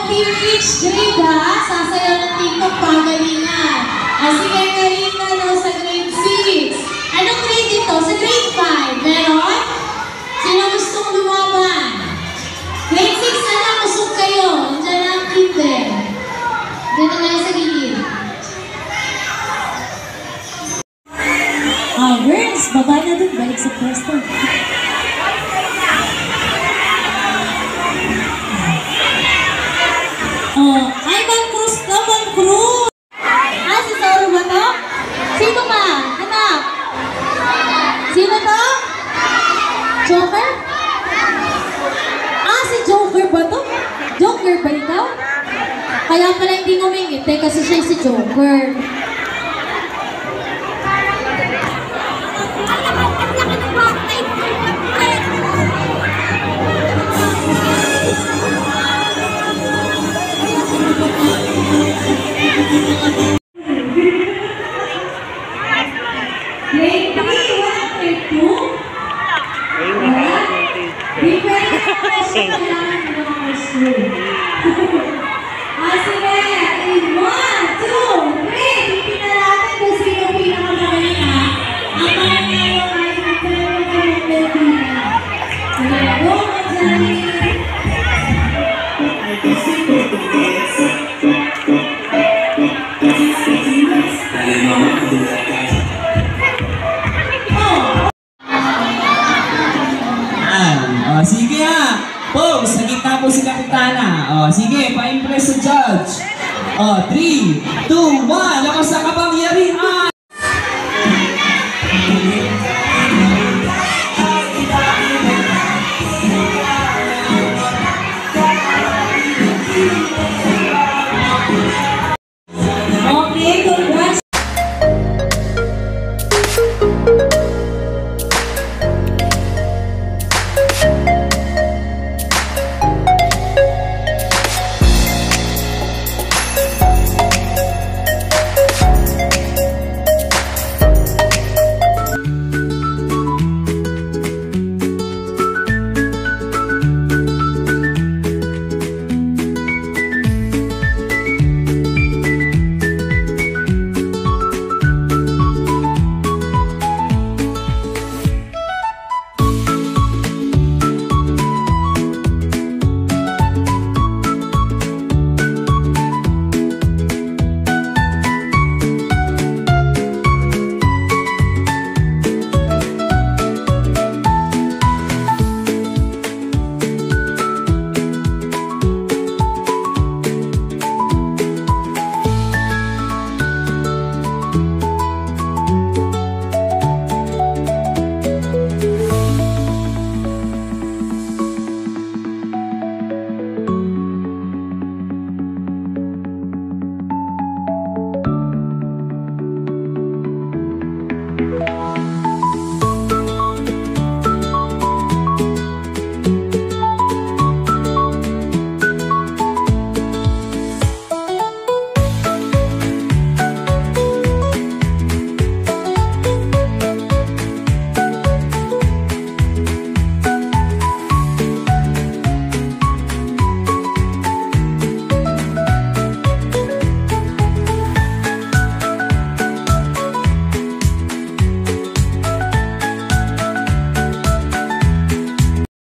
Team Rich grade ha, sasayaw ng TikTok pagalingan. Sige, Karina, no, sa grade 6. Anong grade ito? Sa grade 5. Meron? Sino gustong lumaban? Grade 6 na lang, usok kayo. Nandiyan na ang kinder. Dito na sa gilid. Girls, baba na dun. Balik sa pwesto. Ay, Ma'am Cruz na, Ma'am Cruz! Si Sauro ba to? Sino ka? Anak? Sino to? Joker? Si Joker ba to? Joker ba ikaw? Kaya pala hindi ngumingiti kasi siya si Joker. Grade 3, 1, 2. Di pwede na kasi kailangan ng mga school. Sige, 1, 2, 3. Titignan natin kung sino pinakamagaling ha. Ang pangyayari ay magkaroon ng Pilipinas. Sige, go, Manjari. Sige ha! Pose! Sa gitna po si Kapitana. Sige, pa-impress sa judge. 3, 2, 1. Lakas sa kapangyarihan!